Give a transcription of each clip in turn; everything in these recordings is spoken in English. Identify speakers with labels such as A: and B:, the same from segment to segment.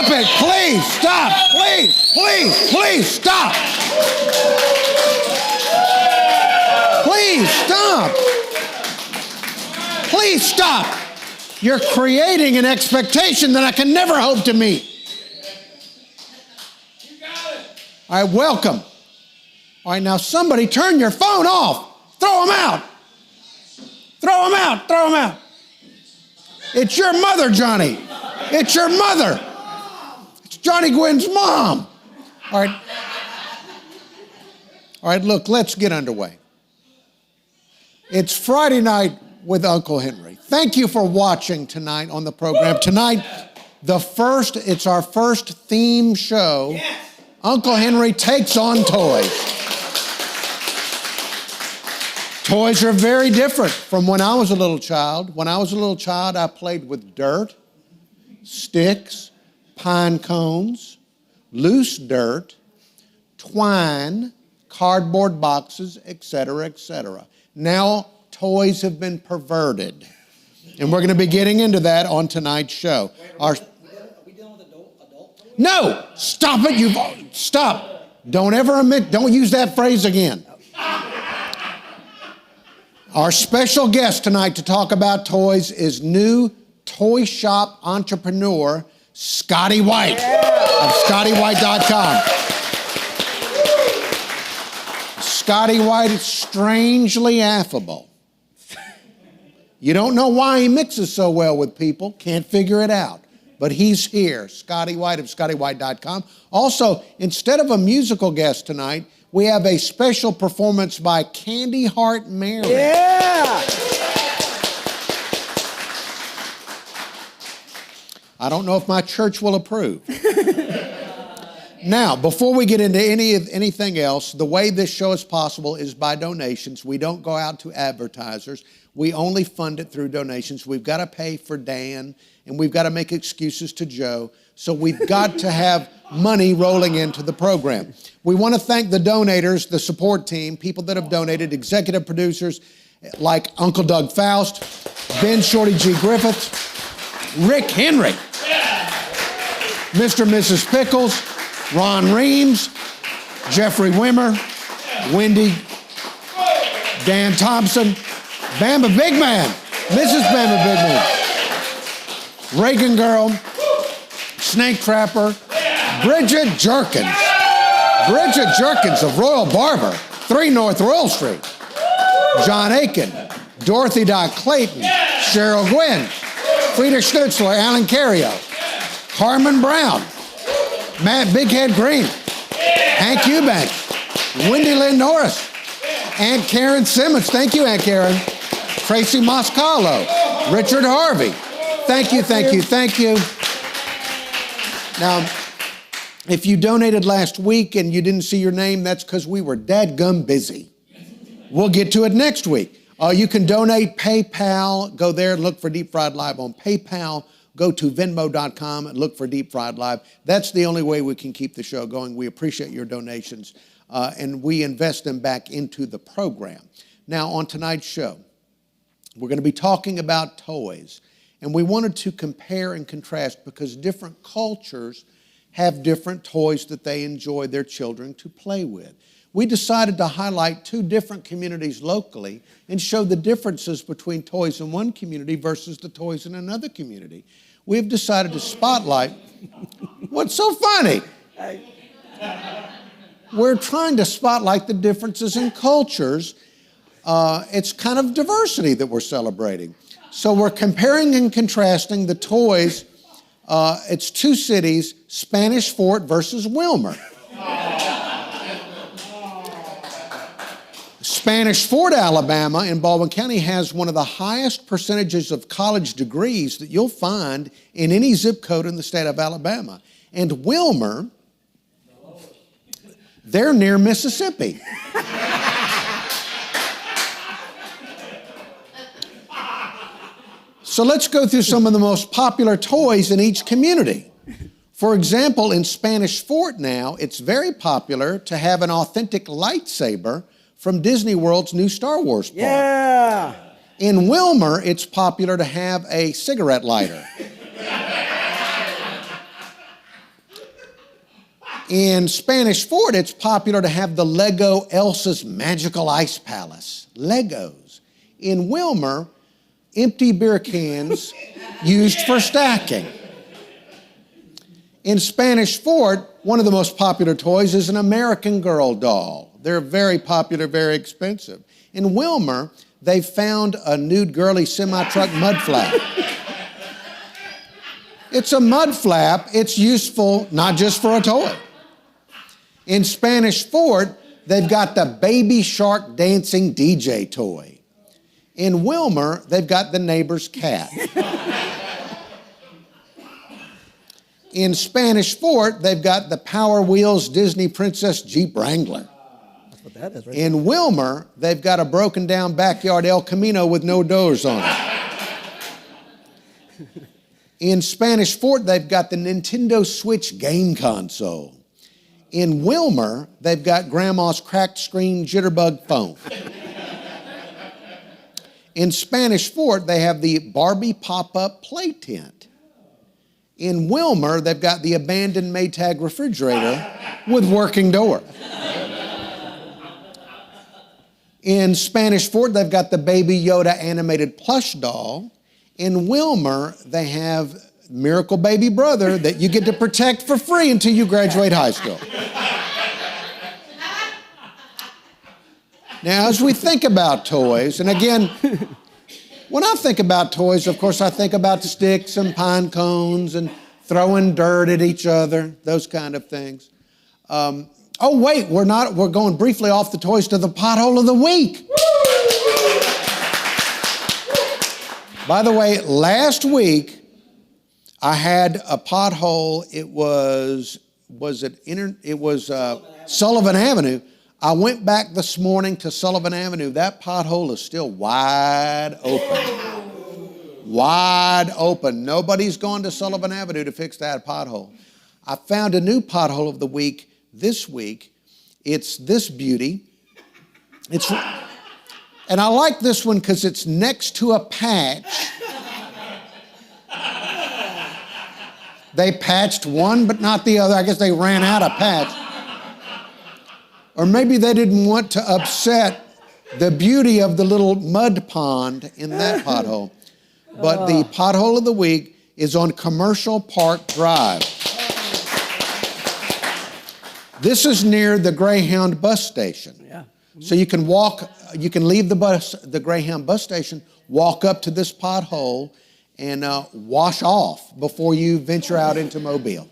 A: Stop it, please, stop, please, stop. Please stop. Please stop. You're creating an expectation that I can never hope to meet. All right, welcome. All right, now somebody turn your phone off. Throw them out. Throw them out, throw them out. It's your mother, Johnny. It's your mother. It's Johnny Gwynn's mom. All right. All right, look, let's get underway. It's Friday night with Uncle Henry. Thank you for watching tonight on the program. Tonight, it's our first theme show. Yes. Uncle Henry takes on toys. Toys are very different from when I was a little child. When I was a little child, I played with dirt, sticks, pine cones, loose dirt, twine, cardboard boxes, etc., etc. Now, toys have been perverted. And we're going to be getting into that on tonight's show. Are we dealing with adult toys? No! Stop it! Stop. Don't use that phrase again. Our special guest tonight to talk about toys is new toy shop entrepreneur, Scotty White of ScottyWhite.com. Scotty White is strangely affable. You don't know why he mixes so well with people, can't figure it out. But he's here, Scotty White of ScottyWhite.com. Also, instead of a musical guest tonight, we have a special performance by Candy Heart Mary.
B: Yeah!
A: I don't know if my church will approve. Now, before we get into anything else, the way this show is possible is by donations. We don't go out to advertisers. We only fund it through donations. We've got to pay for Dan, and we've got to make excuses to Joe. So we've got to have money rolling into the program. We want to thank the donators, the support team, people that have donated, executive producers like Uncle Doug Faust, Ben Shorty G. Griffith, Rick Henry, Mr. and Mrs. Pickles, Ron Reams, Jeffrey Wimmer, Wendy, Dan Thompson, Bama Big Man, Mrs. Bama Big Man, Reagan Girl, Snake Trapper, Bridget Jerkins of Royal Barber, 3 North Royal Street, John Aiken, Dorothy Doc Clayton, Cheryl Gwynn, Frieda Schnitzler, Alan Cario, Carmen Brown, Matt Bighead Green, Hank Eubank, Wendy Lynn Norris, Aunt Karen Simmons. Thank you, Aunt Karen. Tracy Moscalo, Richard Harvey. Thank you. Now, if you donated last week and you didn't see your name, that's because we were dadgum busy. We'll get to it next week. You can donate PayPal. Go there and look for Deep Fried Live on PayPal. Go to Venmo.com and look for Deep Fried Live. That's the only way we can keep the show going. We appreciate your donations, and we invest them back into the program. Now, on tonight's show, we're going to be talking about toys. And we wanted to compare and contrast because different cultures have different toys that they enjoy their children to play with. We decided to highlight 2 different communities locally and show the differences between toys in one community versus the toys in another community. We've decided to spotlight... What's so funny? We're trying to spotlight the differences in cultures. It's kind of diversity that we're celebrating. So we're comparing and contrasting the toys. It's 2 cities, Spanish Fort versus Wilmer. Spanish Fort, Alabama, in Baldwin County has one of the highest percentages of college degrees that you'll find in any zip code in the state of Alabama. And Wilmer, they're near Mississippi. So let's go through some of the most popular toys in each community. For example, in Spanish Fort now, it's very popular to have an authentic lightsaber from Disney World's new Star Wars park.
B: Yeah.
A: In Wilmer, it's popular to have a cigarette lighter. In Spanish Fort, it's popular to have the Lego Elsa's Magical Ice Palace. Legos. In Wilmer, empty beer cans used for stacking. In Spanish Fort, one of the most popular toys is an American Girl doll. They're very popular, very expensive. In Wilmer, they found a nude girly semi-truck mud flap. It's a mud flap. It's useful not just for a toy. In Spanish Fort, they've got the baby shark dancing DJ toy. In Wilmer, they've got the neighbor's cat. In Spanish Fort, they've got the Power Wheels Disney Princess Jeep Wrangler.
B: That's what that is, right?
A: In Wilmer, they've got a broken down backyard El Camino with no doors on it. In Spanish Fort, they've got the Nintendo Switch game console. In Wilmer, they've got Grandma's cracked screen jitterbug phone. In Spanish Fort, they have the Barbie pop-up play tent. In Wilmer, they've got the abandoned Maytag refrigerator with working door. In Spanish Fort, they've got the Baby Yoda animated plush doll. In Wilmer, they have Miracle Baby Brother that you get to protect for free until you graduate high school. Now, as we think about toys, and again, when I think about toys, of course, I think about sticks and pine cones and throwing dirt at each other, those kind of things. Oh, wait, we're going briefly off the toys to the pothole of the week. By the way, last week, I had a pothole. It was Sullivan Avenue. I went back this morning to Sullivan Avenue. That pothole is still wide open. Wide open. Nobody's gone to Sullivan Avenue to fix that pothole. I found a new pothole of the week this week. It's this beauty. And I like this one because it's next to a patch. They patched one but not the other. I guess they ran out of patch. Or maybe they didn't want to upset the beauty of the little mud pond in that pothole. But the pothole of the week is on Commercial Park Drive. This is near the Greyhound bus station.
B: Yeah.
A: So you can leave the Greyhound bus station, walk up to this pothole, and wash off before you venture out into Mobile.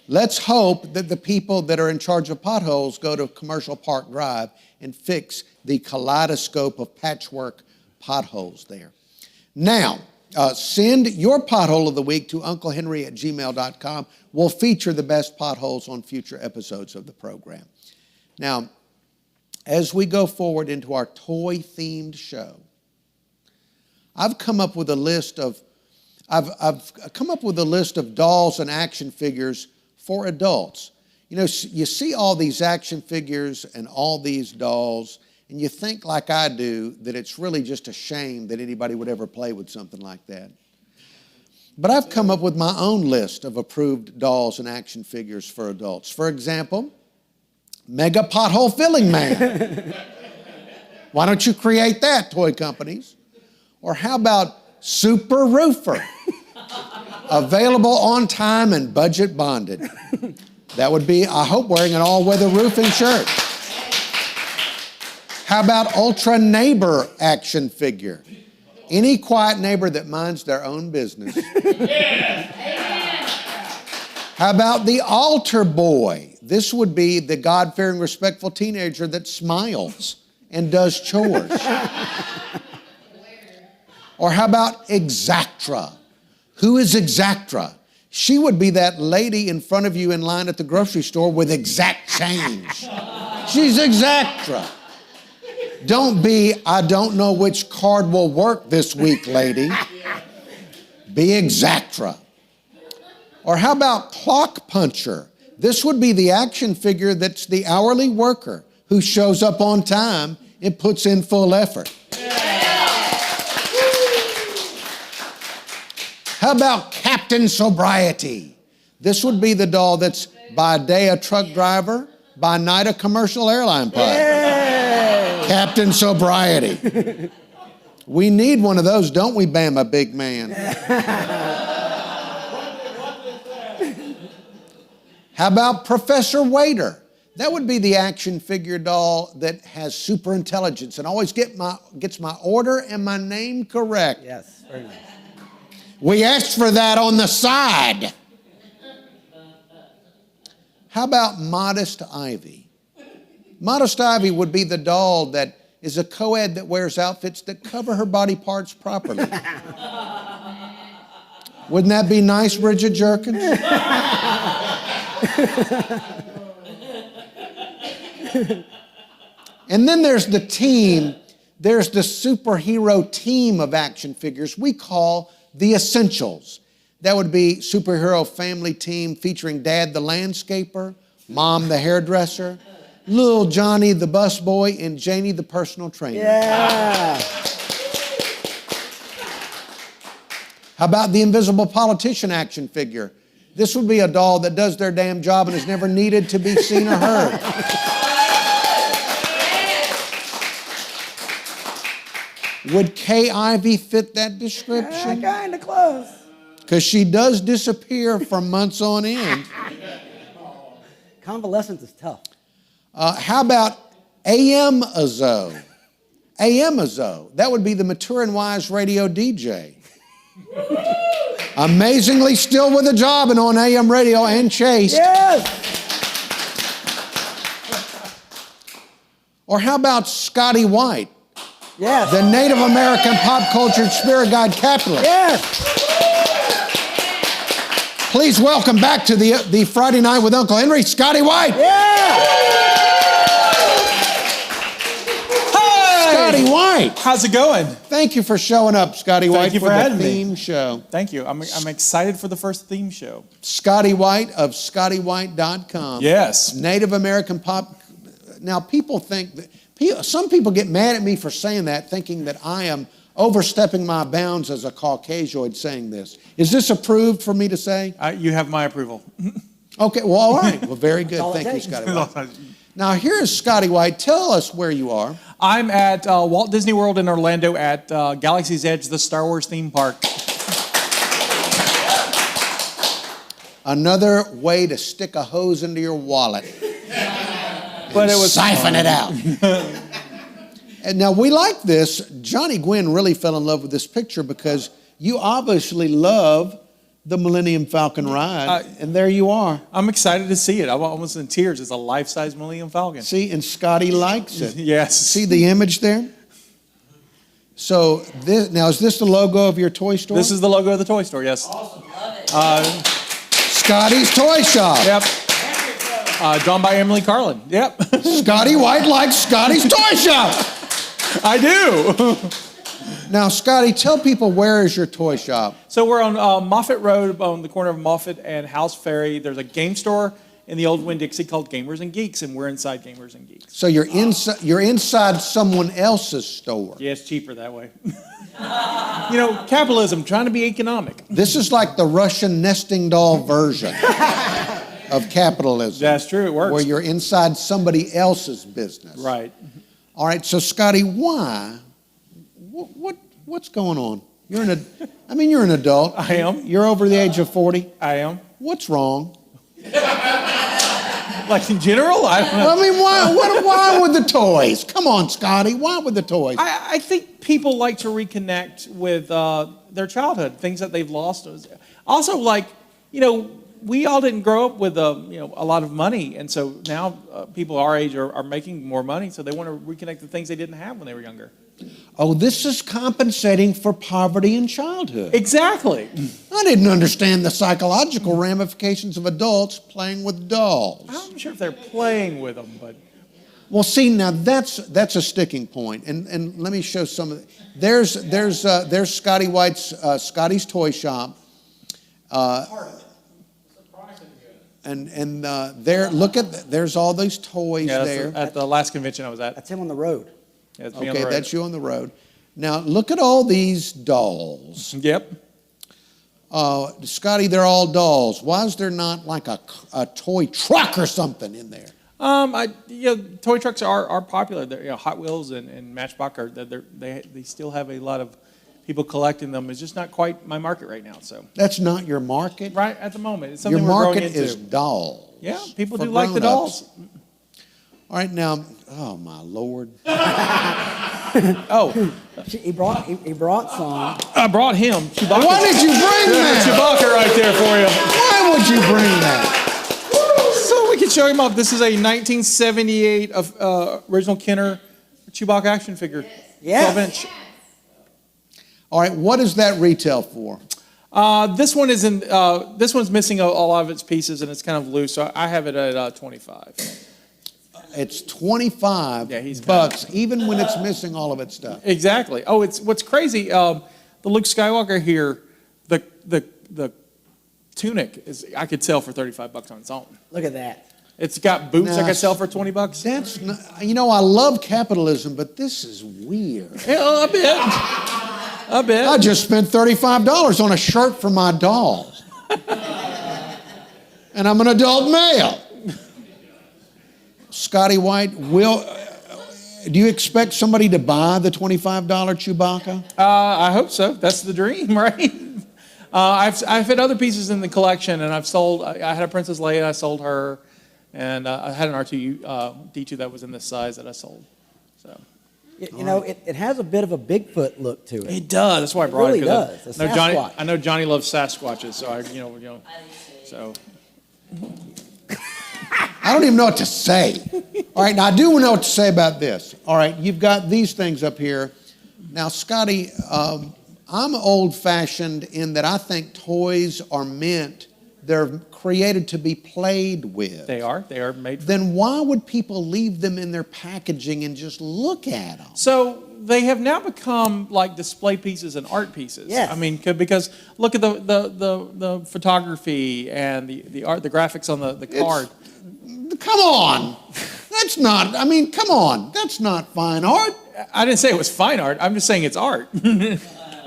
A: Let's hope that the people that are in charge of potholes go to Commercial Park Drive and fix the kaleidoscope of patchwork potholes there. Now, send your pothole of the week to unclehenry@gmail.com. We'll feature the best potholes on future episodes of the program. Now, as we go forward into our toy-themed show, I've come up with a list of dolls and action figures for adults. You know, you see all these action figures and all these dolls, and you think like I do that it's really just a shame that anybody would ever play with something like that. But I've come up with my own list of approved dolls and action figures for adults. For example, Mega Pothole Filling Man. Why don't you create that, toy companies? Or how about Super Roofer? Available on time and budget bonded. That would be, I hope, wearing an all-weather roofing shirt. How about Ultra Neighbor action figure? Any quiet neighbor that minds their own business. How about the Altar Boy? This would be the God-fearing, respectful teenager that smiles and does chores. Or how about Exactra? Who is Exactra? She would be that lady in front of you in line at the grocery store with exact change. She's Exactra. Don't be, I don't know which card will work this week, lady. Be Exactra. Or how about Clock Puncher? This would be the action figure that's the hourly worker who shows up on time and puts in full effort. How about Captain Sobriety? This would be the doll that's By day, a truck driver. By night, a commercial airline pilot.
B: Yay!
A: Captain Sobriety. We need one of those, don't we, Bama, big man? How about Professor Waiter? That would be the action figure doll that has super intelligence and always gets my order and my name correct.
B: Yes, very nice.
A: We asked for that on the side. How about Modest Ivy? Modest Ivy would be the doll that is a co-ed that wears outfits that cover her body parts properly. Wouldn't that be nice, Bridget Jerkins? And then there's the team. There's the superhero team of action figures we call the Essentials. That would be superhero family team featuring Dad the landscaper, Mom the hairdresser, Little Johnny the busboy, and Janie the personal trainer.
B: Yeah.
A: How about the invisible politician action figure? This would be a doll that does their damn job and is never needed to be seen or heard. Would Kay Ivy fit that description?
B: Kind of close.
A: Because she does disappear for months on end.
B: Convalescence is tough.
A: How about AM Azo? AM Azo. That would be the mature and wise radio DJ. Amazingly still with a job and on AM radio and chased.
B: Yes.
A: Or how about Scotty White?
B: Yes.
A: The Native American pop culture spirit guide capitalist.
B: Yes.
A: Please welcome back to the Friday Night with Uncle Henry, Scotty White.
B: Yeah.
C: Hi.
A: Scotty White.
C: How's it going?
A: Thank you for showing up, Scotty White,
C: you for
A: the
C: having me.
A: theme show.
C: Thank you. I'm excited for the first theme show.
A: Scotty White of ScottyWhite.com.
C: Yes.
A: Native American pop. Now, people think that, some people get mad at me for saying that, thinking that I am overstepping my bounds as a Caucasoid saying this. Is this approved for me to say?
C: You have my approval.
A: Okay, well, all right. Well, very good.
B: All it
A: Thank you,
B: takes.
A: Scotty White. Now, here is Scotty White. Tell us where you are.
C: I'm at Walt Disney World in Orlando at Galaxy's Edge, the Star Wars theme park.
A: Another way to stick a hose into your wallet.
C: But it was
A: siphon it out. And now we like this. Johnny Gwynn really fell in love with this picture because you obviously love the Millennium Falcon ride, and there you are.
C: I'm excited to see it. I'm almost in tears. It's a life-size Millennium Falcon.
A: See, and Scotty likes it.
C: Yes.
A: See the image there? So this, now is this the logo of your toy store?
C: This is the logo of the toy store, yes.
D: Awesome. Love it.
A: Scotty's Toy Shop.
C: Yep. Drawn by Emily Carlin. Yep.
A: Scotty White likes Scotty's Toy Shop.
C: I do.
A: Now, Scotty, tell people where is your toy shop?
C: So we're on Moffett Road on the corner of Moffett and House Ferry. There's a game store in the old Winn-Dixie called Gamers and Geeks, and we're inside Gamers and Geeks.
A: So you're inside someone else's store.
C: Yeah, it's cheaper that way. You know, capitalism, trying to be economic.
A: This is like the Russian nesting doll version of capitalism.
C: That's true, it works.
A: Where you're inside somebody else's business.
C: Right.
A: All right, so Scotty, why? What's going on? You're an adult.
C: I am.
A: You're over the age of 40.
C: I am.
A: What's wrong?
C: Like in general? I don't know.
A: I mean, why with the toys? Come on, Scotty, why with the toys?
C: I think people like to reconnect with their childhood, things that they've lost. Also, like, you know, we all didn't grow up with a lot of money, and so now people our age are making more money, so they want to reconnect the things they didn't have when they were younger.
A: Oh, this is compensating for poverty in childhood.
C: Exactly.
A: I didn't understand the psychological ramifications of adults playing with dolls.
C: I'm not sure if they're playing with them, but
A: Well, see, now that's a sticking point, and let me show some of it. There's Scotty White's Scotty's Toy Shop. And there, look at, there's all those toys there.
C: At the last convention I was at.
B: That's him on the road.
C: Yeah, it's me on
A: Okay,
C: the road.
A: that's you on the road. Now, look at all these dolls.
C: Yep.
A: Scotty, they're all dolls. Why is there not like a toy truck or something in there?
C: Toy trucks are popular. They're, Hot Wheels and Matchbox they still have a lot of people collecting them. It's just not quite my market right now. So
A: That's not your market?
C: right at the moment, it's
A: Your
C: something we're growing
A: market
C: into.
A: is dolls.
C: Yeah, people
A: for
C: do like the
A: grown-ups.
C: dolls.
A: All right, now, oh my Lord.
C: Oh,
B: He brought some.
C: I brought him. Chewbacca.
A: Why did you bring that?
C: Chewbacca right there for you.
A: Why would you bring that?
C: So we can show him off. This is a 1978 original Kenner Chewbacca action figure.
B: Yes.
C: 12-inch.
A: All right, what does that retail for?
C: This one is in. This one's missing a lot of its pieces, and it's kind of loose. So I have it at 25.
A: It's 25
C: Yeah, he's
A: bucks, even when it's missing all of its stuff.
C: Exactly. Oh, it's what's crazy. The Luke Skywalker here, the tunic is I could sell for 35 bucks on its own.
B: Look at that.
C: It's got boots I
A: Now,
C: could sell for 20 bucks.
A: That's not, I love capitalism, but this is weird.
C: Yeah, a bit.
A: I just spent $35 on a shirt for my doll. And I'm an adult male. Scotty White, do you expect somebody to buy the $25 Chewbacca?
C: I hope so. That's the dream, right? I've had other pieces in the collection, and I've sold. I had a Princess Leia, I sold her, and I had an R2D2 that was in this size that I sold. So
B: It has a bit of a Bigfoot look to it.
C: it does. That's why I brought
B: really
C: it.
B: does. A Sasquatch.
C: I know Johnny loves Sasquatches, so so.
A: I don't even know what to say. All right, now I do know what to say about this. All right, you've got these things up here. Now, Scotty, I'm old-fashioned in that I think toys are they're created to be played with.
C: They are made.
A: Then why would people leave them in their packaging and just look at them?
C: So they have now become like display pieces and art pieces.
B: Yes.
C: I mean, because look at the photography and the art, the graphics on the card.
A: Come on. Come on. That's not fine art.
C: I didn't say it was fine art. I'm just saying it's art. I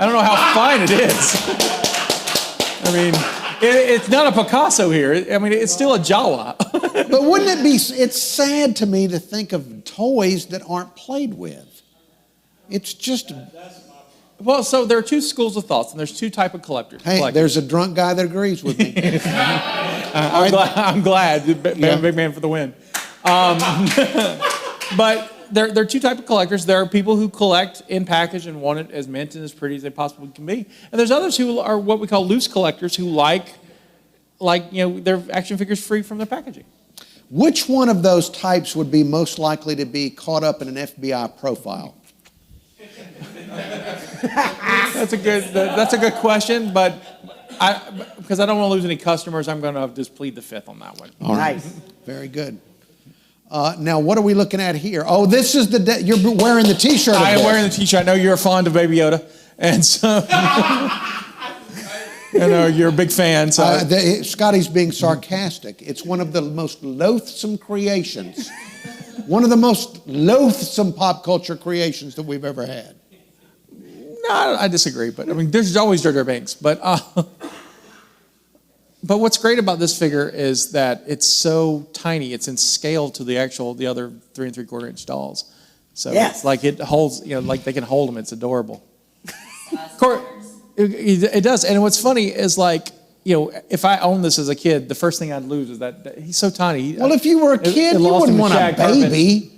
C: don't know how fine it is. I mean, it's not a Picasso here. I mean, it's still a Jawa.
A: But wouldn't it be, it's sad to me to think of toys that aren't played with. It's just,
C: Well, so there are two schools of thoughts, and there's two type of collectors.
A: hey, there's a drunk guy that agrees with me.
C: I'm glad. Big man for the win. But there are two type of collectors. There are people who collect in package and want it as mint and as pretty as they possibly can be. And there's others who are what we call loose collectors who like their action figures free from their packaging.
A: Which one of those types would be most likely to be caught up in an FBI profile?
C: That's a good question, but because I don't want to lose any customers, I'm going to just plead the fifth on that one.
A: All right.
B: Nice.
A: Very good. Now, what are we looking at here? Oh, this is you're wearing the T-shirt.
C: I am wearing the T-shirt. I know you're fond of Baby Yoda, and so I know you're a big fan. So
A: Scotty's being sarcastic. It's one of the most loathsome creations, one of the most loathsome pop culture creations that we've ever had.
C: No, I disagree. But I mean, there's always Jar Jar Binks. But what's great about this figure is that it's so tiny. It's in scale to the other 3 3/4 inch dolls. So
B: Yes.
C: it's like it holds, like they can hold them. It's adorable. It does. And what's funny is if I owned this as a kid, the first thing I'd lose is that he's so tiny.
A: Well, if you were a kid, you
C: lost
A: wouldn't
C: him to
A: want a
C: shag carpet.
A: baby.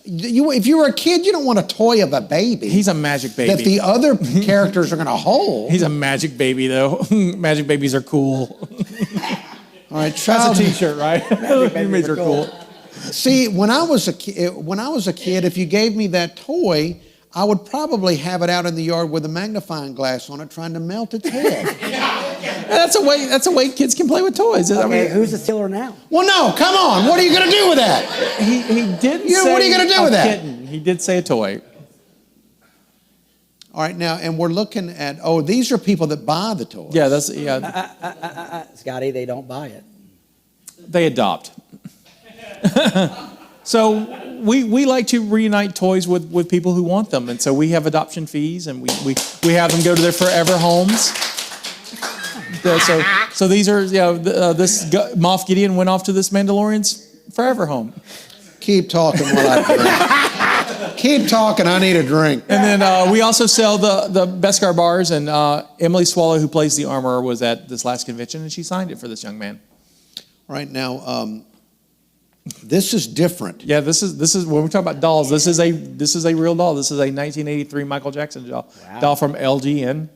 A: If you were a kid, you don't want a toy of a baby.
C: He's a magic baby.
A: That the other characters are going to hold.
C: He's a magic baby, though. Magic babies are cool.
A: All right,
C: That's a T-shirt, right? Magic babies are cool.
A: See, when I was a kid, if you gave me that toy, I would probably have it out in the yard with a magnifying glass on it, trying to melt its head.
C: That's a way kids can play with toys.
B: Okay, who's the stealer now?
A: Well, no, come on. What are you going to do with that?
C: He did say
A: what are you gonna do with that?
C: kitten. He did say a toy.
A: All right, now, and we're looking at, these are people that buy the toys.
C: Yeah,
B: Scotty, they don't buy it.
C: they adopt. So we like to reunite toys with people who want them, and so we have adoption fees, and we have them go to their forever homes. So these are, Moff Gideon went off to this Mandalorian's forever home.
A: Keep talking while I drink. Keep talking. I need a drink.
C: And then we also sell the Beskar bars, and Emily Swallow, who plays the armorer, was at this last convention, and she signed it for this young man.
A: Right now, this is different.
C: Yeah, this is when we talk about dolls. This is a real doll. This is a 1983 Michael Jackson doll.
B: Wow.
C: Doll from LGN.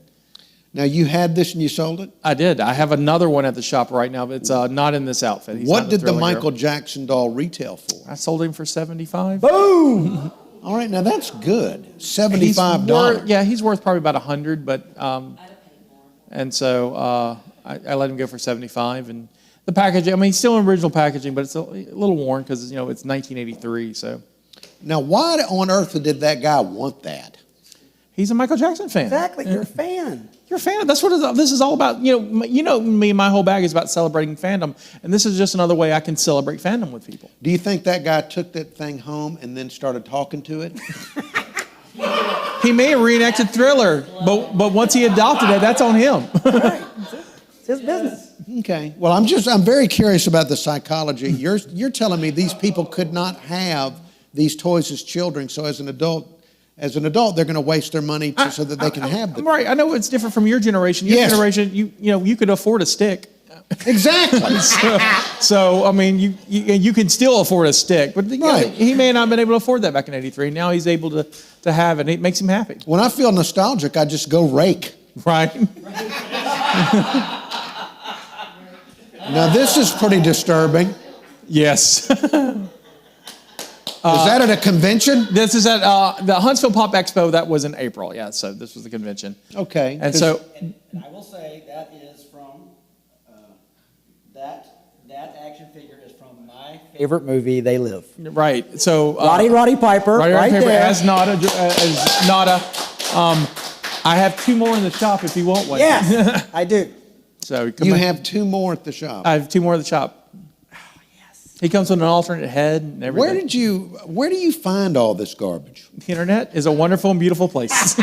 A: Now, you had this and you sold it?
C: I did. I have another one at the shop right now, but it's not in this outfit. He's
A: What
C: not
A: did the
C: Thriller
A: Michael
C: hero.
A: Jackson doll retail for?
C: I sold him for $75.
B: Boom!
A: All right, now that's good. $75.
C: Yeah, he's worth probably about $100, but and so I let him go for $75. And the packaging, I mean, still in original packaging, but it's a little worn because it's 1983. So
A: Now, why on earth did that guy want that?
C: he's a Michael Jackson fan.
B: Exactly, you're a fan.
C: You're a fan. That's what this is all about. You know me. My whole bag is about celebrating fandom, and this is just another way I can celebrate fandom with people.
A: Do you think that guy took that thing home and then started talking to it?
C: He may have reenacted Thriller, but once he adopted it, that's on him.
B: Right. It's his business.
A: Okay. Well, I'm very curious about the psychology. You're telling me these people could not have these toys as children, so as an adult, they're going to waste their money so that they can have them.
C: Right. I know it's different from your generation. Your
A: Yes.
C: generation, you could afford a stick.
A: Exactly.
C: So I mean, you can still afford a stick, but
A: Right.
C: he may not have been able to afford that back in '83. Now he's able to have it. It makes him happy.
A: When I feel nostalgic, I just go rake.
C: Right.
A: Now, this is pretty disturbing.
C: Yes.
A: Is that at a convention?
C: This is at the Huntsville Pop Expo. That was in April. Yeah. So this was the convention.
A: Okay.
C: And so
B: And I will say that is from, that action figure is from my favorite movie, They Live.
C: right. So
B: Roddy Piper,
C: Roddy
B: right
C: Piper
B: there.
C: as Nada. I have two more in the shop if you want one.
B: Yes, I do.
C: So come
A: You
C: on.
A: have two more at the shop.
C: I have two more at the shop. Yes. He comes with an alternate head and everything.
A: Where do you find all this garbage?
C: The internet is a wonderful and beautiful place.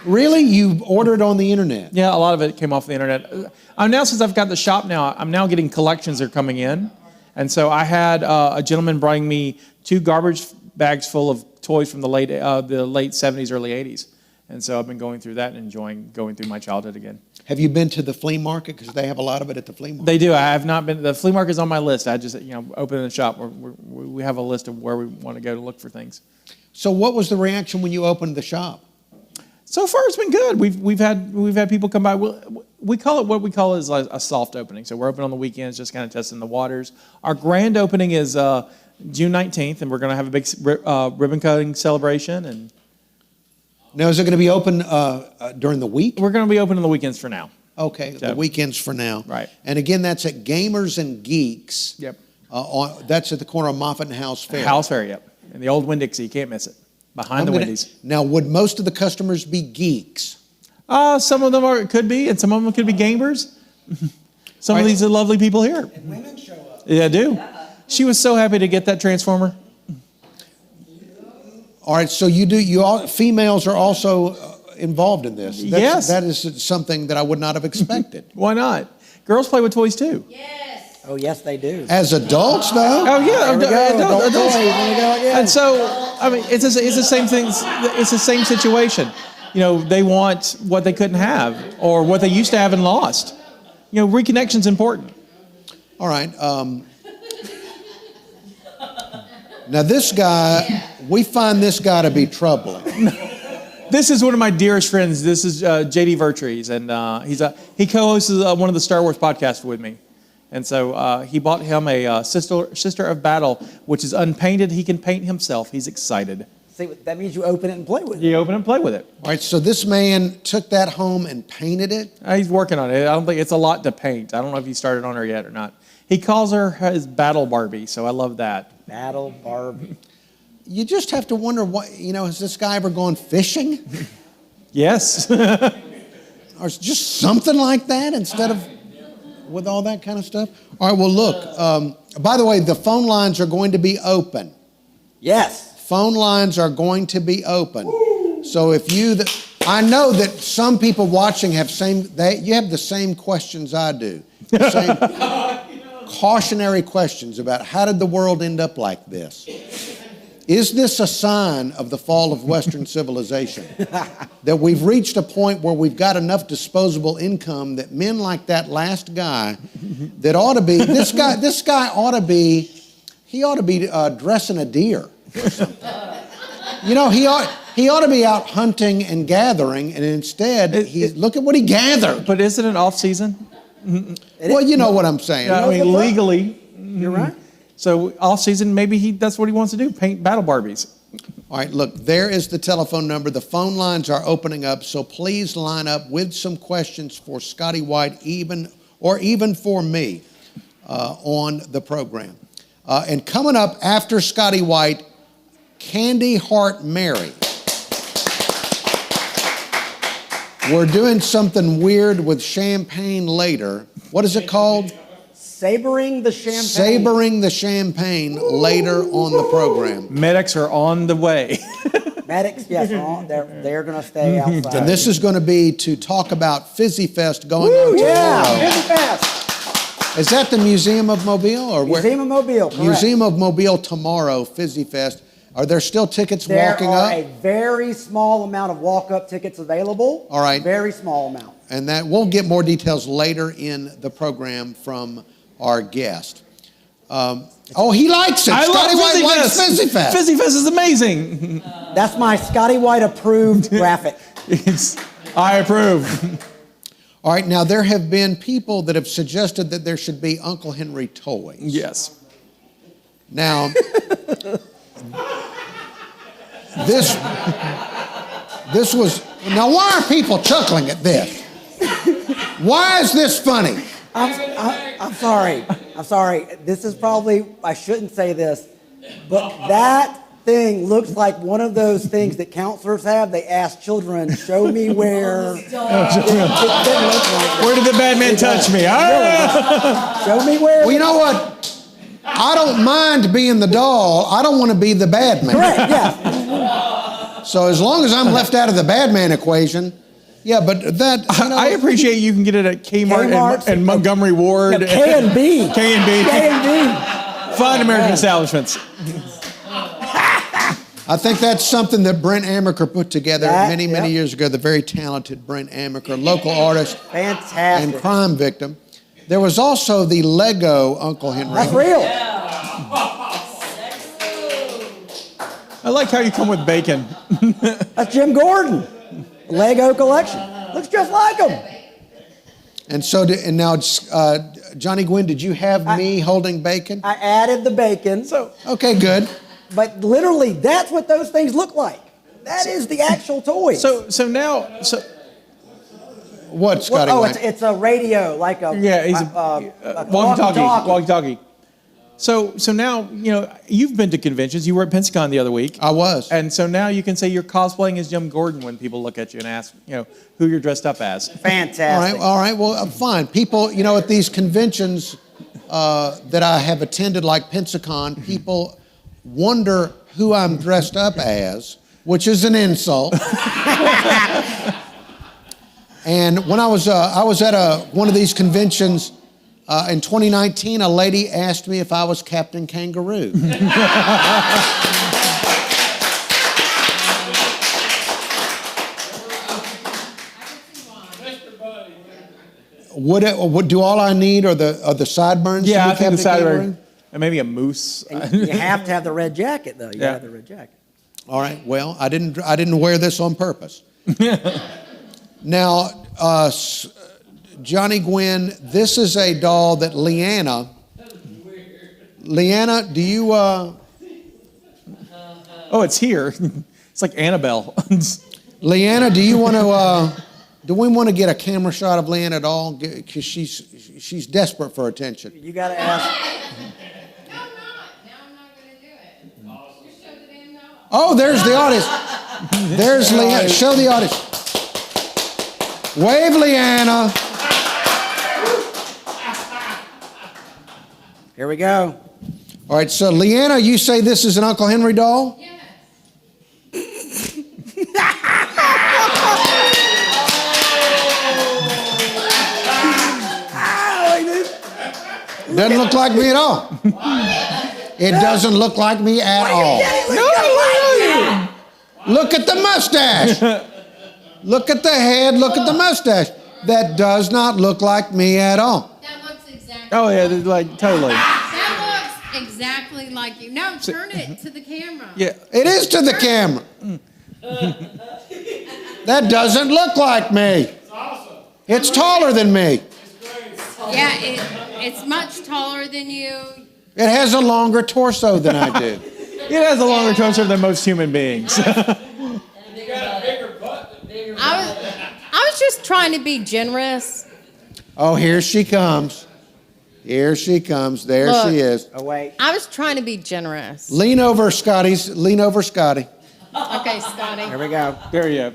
A: Really? You ordered on the internet?
C: Yeah, a lot of it came off the internet. Now, since I've got the shop now, I'm now getting collections that are coming in. And so I had a gentleman bring me 2 garbage bags full of toys from the late 70s, early 80s. And so I've been going through that and enjoying going through my childhood again.
A: Have you been to the flea market? Because they have a lot of it at the flea market.
C: They do. I have not been. The flea market is on my list. I just, open the shop. We have a list of where we want to go to look for things.
A: So what was the reaction when you opened the shop?
C: So far, it's been good. We've had people come by. We call it what we call is a soft opening. So we're open on the weekends, just kind of testing the waters. Our grand opening is June 19th, and we're going to have a big ribbon cutting celebration. And
A: Now, is it going to be open during the week?
C: we're going to be open on the weekends for now.
A: Okay, the
C: So-
A: weekends for now.
C: Right.
A: And again, that's at Gamers and Geeks.
C: Yep.
A: That's at the corner of Moffett and House Fair.
C: House Fair, yep. And the old Winn-Dixie, you can't miss it. Behind the Wendy's.
A: Now, would most of the customers be geeks?
C: Some of them could be, and some of them could be gamers. Some
A: Right.
C: of these are lovely people here.
B: And women show up.
C: Yeah, I do. She was so happy to get that transformer.
A: All right, so females are also involved in this.
C: Yes.
A: That is something that I would not have expected.
C: Why not? Girls play with toys too.
B: Oh, yes, they do.
A: As adults, though?
C: Oh yeah,
B: There we go.
C: adults.
B: Adult toys. There we go again.
C: And so, I mean, it's the same thing. It's the same situation. They want what they couldn't have, or what they used to have and lost. Reconnection's important.
A: All right. Now, this guy, we find this guy to be troubling.
C: This is one of my dearest friends. This is J.D. Vertrees, and he co-hosts one of the Star Wars podcasts with me. And so he bought him a Sister of Battle, which is unpainted. He can paint himself. He's excited.
B: See, that means you open it and play with it.
C: You open and play with it.
A: All right, so this man took that home and painted it?
C: He's working on it. I don't think it's a lot to paint. I don't know if he started on her yet or not. He calls her his Battle Barbie, so I love that.
B: Battle Barbie.
A: You just have to wonder, has this guy ever gone fishing?
C: Yes.
A: Or just something like that instead of with all that kind of stuff? All right, well, look, by the way, the phone lines are going to be open.
B: Yes.
A: Phone lines are going to be open. So if I know that some people watching have you have the same questions I do. The same cautionary questions about how did the world end up like this? Is this a sign of the fall of Western civilization? That we've reached a point where we've got enough disposable income that men like that last guy that ought to be, this guy ought to be, he ought to be dressing a deer or something. You know, he ought to be out hunting and gathering, and instead, look at what he gathered.
C: But is it an off season?
A: Well, you know what I'm saying.
C: Yeah, I mean, legally.
B: You're right.
C: So off season, maybe that's what he wants to do, paint battle Barbies.
A: All right, look, there is the telephone number. The phone lines are opening up, so please line up with some questions for Scotty White, even for me on the program. And coming up after Scotty White, Candy Heart Mary. We're doing something weird with champagne later. What is it called?
B: Sabering the champagne.
A: Sabering the champagne later on the program.
C: Medics are on the way.
B: Medics, yes, they're going to stay outside.
A: And this is going to be to talk about Fizzy Fest going
B: Woo,
A: on tomorrow.
B: yeah, Fizzy Fest.
A: Is that the Museum of Mobile? Or
B: Museum of Mobile, correct.
A: Museum of Mobile tomorrow, Fizzy Fest. Are there still tickets walking up?
B: There are a very small amount of walk-up tickets available.
A: All right.
B: Very small amount.
A: And that we'll get more details later in the program from our guest. He likes it. Scotty White likes Fizzy Fest.
C: Fizzy Fest is amazing.
B: That's my Scotty White approved graphic.
C: I approve.
A: All right, now there have been people that have suggested that there should be Uncle Henry toys.
C: Yes.
A: Now, this was, now why are people chuckling at this? Why is this funny?
B: I'm sorry. I'm sorry. This is probably, I shouldn't say this, but that thing looks like one of those things that counselors have. They ask children, show me where. It didn't look like
C: Where did the bad man touch me?
B: Show me where.
A: Well, you know what? I don't mind being the doll. I don't want to be the bad man.
B: Correct, yeah.
A: So as long as I'm left out of the bad man equation, yeah, but that, you know,
C: I appreciate you can get it at Kmart and Montgomery Ward.
B: K&B.
C: K&B.
B: K&B.
C: Fine American establishments.
A: I think that's something that Brent Amaker put together many
B: yep.
A: years ago, the very talented Brent Amaker, local artist
B: Fantastic.
A: and crime victim. There was also the Lego Uncle Henry.
B: That's real.
C: I like how you come with bacon.
B: That's Jim Gordon. Lego collection. Looks just like him.
A: And so, now, Johnny Gwynn, did you have me holding bacon?
B: I added the bacon.
A: Okay, good.
B: But literally, that's what those things look like. That is the actual toy.
C: So now.
A: What, Scotty?
B: Oh, it's a radio, like a
C: walkie-talkie. So now, you've been to conventions. You were at Pensacon the other week.
A: I was.
C: And so now you can say you're cosplaying as Jim Gordon when people look at you and ask, who you're dressed up as.
B: Fantastic.
A: All right. Well, fine. People, at these conventions that I have attended, like Pensacon, people wonder who I'm dressed up as, which is an insult. And when I was at one of these conventions in 2019, a lady asked me if I was Captain Kangaroo. Would do all I need are the sideburns?
C: Yeah,
A: to be
C: I think the
A: Captain
C: sideburn.
A: Kangaroo?
C: And maybe a moose.
B: And you have to have the red jacket, though. You have the red jacket.
A: All right. Well, I didn't wear this on purpose. Now, Johnny Gwynn, this is a doll that Leanna, do you...
C: Oh, it's here. It's like Annabelle.
A: Leanna, do you want to... do we want to get a camera shot of Leanna at all? Because she's desperate for attention.
B: You got to ask.
D: Now I'm not going to do it. Just show the damn dog.
A: Oh, there's the audience. There's Leanna. Show the audience. Wave, Leanna.
B: Here we go.
A: All right, so Leanna, you say this is an Uncle Henry doll?
D: Yes.
A: Doesn't look like me at all. It doesn't look like me at all. Look at the mustache. Look at the head. Look at the mustache. That does not look like me at all.
D: That looks exactly.
C: Oh yeah, like totally.
D: That looks exactly like you. No, turn it to the camera.
C: Yeah.
A: It is to the camera. That doesn't look like me. It's awesome. It's taller than me.
D: Yeah, it's much taller than you.
A: It has a longer torso than I do.
C: It has a longer torso than most human beings.
D: I was just trying to be generous.
A: Oh, here she comes. Here she comes. There
D: Look.
A: she is.
B: Oh, wait.
D: I was trying to be generous.
A: Lean over, Scotty's. Lean over, Scotty.
D: Okay, Scotty.
B: There we go.
C: There you go.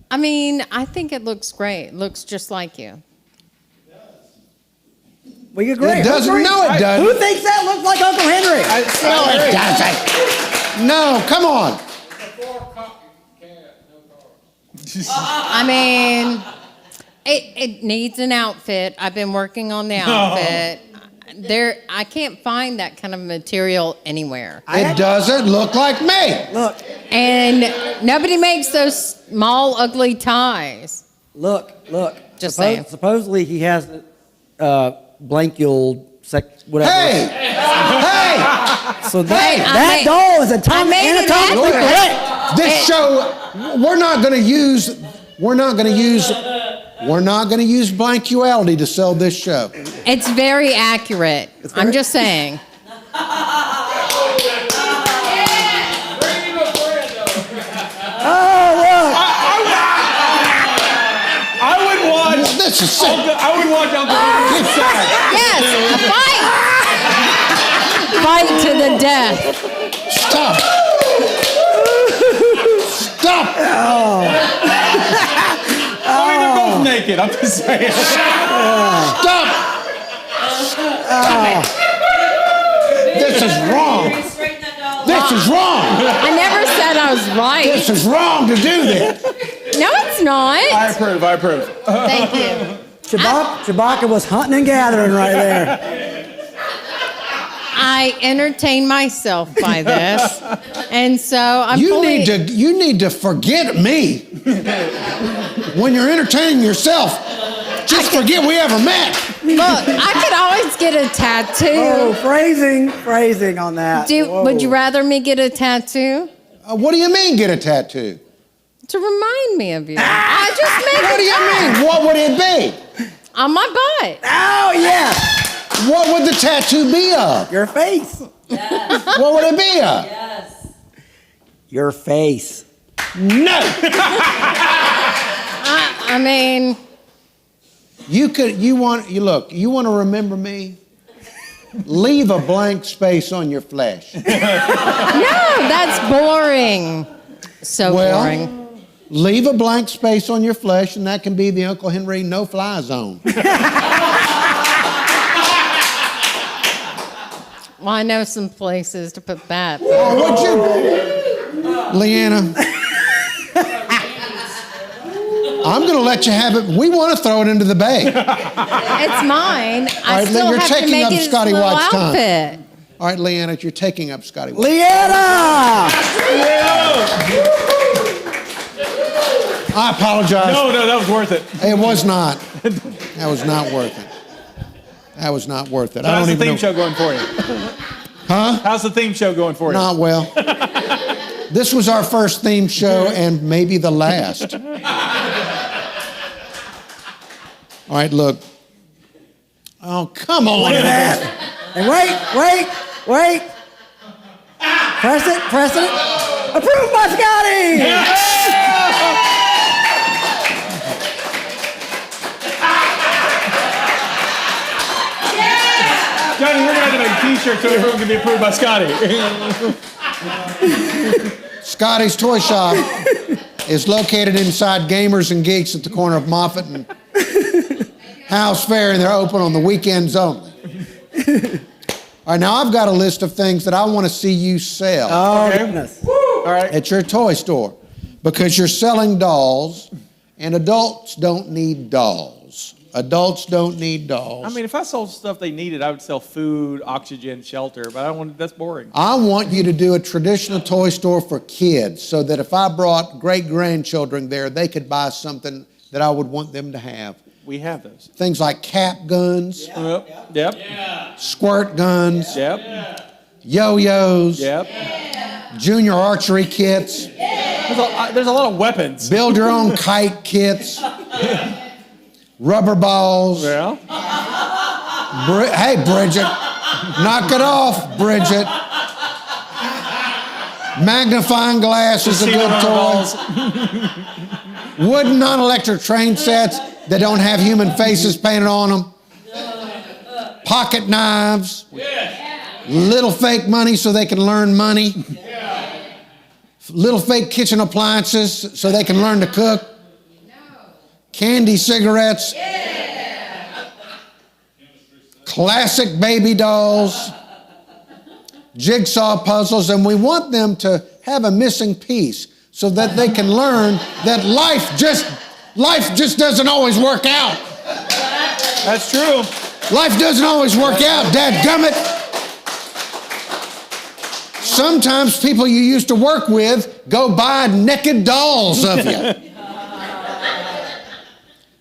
D: I mean, I think it looks great. It looks just like you.
B: We agree.
A: It doesn't.
B: Agree.
A: No, it doesn't.
B: Who thinks that looks like Uncle Henry?
A: No, it doesn't. No, come on.
D: I mean, it needs an outfit. I've been working on the outfit. I can't find that kind of material anywhere.
A: It doesn't look like me.
B: Look,
D: And nobody makes those small, ugly ties.
B: look.
D: Just saying.
B: Supposedly he has blankule whatever.
A: Hey! Hey!
B: So that,
D: Hey,
B: that doll is
D: I made it
B: anatomically
D: accurate.
B: correct.
A: This show, we're not going to use blankuality to sell this show.
D: It's very accurate. I'm just saying.
B: Oh, look.
C: I would watch.
A: This is sick.
C: I would watch Uncle Henry's side.
D: Yes, a fight. Fight to the death.
A: Stop. Stop.
C: I mean, they're both naked. I'm just saying.
A: Stop. This is wrong. This is wrong.
D: I never said I was right.
A: This is wrong to do this.
D: No, it's not.
C: I approve.
D: Thank you.
B: Chewbacca was hunting and gathering right there.
D: I entertain myself by this, and so I'm
A: You
D: fully.
A: need to forget me when you're entertaining yourself. Just forget we ever met.
D: Look, I could always get a tattoo.
B: Oh, phrasing on that.
D: Would you rather me get a tattoo?
A: What do you mean, get a tattoo?
D: To remind me of you. I just make
A: What do you mean? What would it be?
D: on my butt.
B: Oh, yeah.
A: What would the tattoo be of?
B: Your face.
A: What would it be of?
B: Your face.
A: No.
D: I mean,
A: You want to remember me? Leave a blank space on your flesh.
D: no, that's boring. So
A: Well,
D: boring.
A: Leave a blank space on your flesh, and that can be the Uncle Henry no-fly zone.
D: Well, I know some places to put that. But
A: Oh, would you? Leanna. I'm going to let you have it. We want to throw it into the bay.
D: it's mine. I
A: right,
D: still
A: you're
D: have to
A: taking
D: make
A: up
D: it
A: Scotty
D: a little
A: White's time.
D: outfit.
A: All right, Leanna, you're taking up Scotty White.
B: Leanna!
A: I apologize.
C: No, that was worth it.
A: It was not. That was not worth it. That was not worth it. I
C: How's
A: don't
C: the
A: even
C: theme
A: know.
C: show going for you?
A: Huh?
C: How's the theme show going for you?
A: Not well. This was our first theme show and maybe the last. All right, look. Oh, come on.
B: Look at that. And wait. Press it. Approved by Scotty!
C: Johnny, we're going to have to make a t-shirt so everyone can be approved by Scotty.
A: Scotty's Toy Shop is located inside Gamers and Geeks at the corner of Moffett and House Fair, and they're open on the weekends only. All right, now I've got a list of things that I want to see you sell
B: Oh,
C: Okay.
B: goodness.
C: All right.
A: at your toy store because you're selling dolls, and adults don't need dolls. Adults don't need dolls.
C: I mean, if I sold stuff they needed, I would sell food, oxygen, shelter, but I don't want, that's boring.
A: I want you to do a traditional toy store for kids so that if I brought great-grandchildren there, they could buy something that I would want them to have.
C: We have those.
A: Things like cap guns,
C: Yep.
A: squirt guns,
C: Yep.
A: yo-yos,
C: Yep.
A: junior archery kits,
C: There's a lot of weapons.
A: build your own kite kits, rubber balls.
C: Yeah.
A: Hey, Bridget, knock it off, Bridget. Magnifying glass is a good toy. Wooden non-electric train sets that don't have human faces painted on them. Pocket knives. Little fake money so they can learn money. Little fake kitchen appliances so they can learn to cook. Candy cigarettes. Classic baby dolls. Jigsaw puzzles. And we want them to have a missing piece so that they can learn that life just doesn't always work out.
C: That's true.
A: Life doesn't always work out, dadgummit. Sometimes people you used to work with go buy naked dolls of you.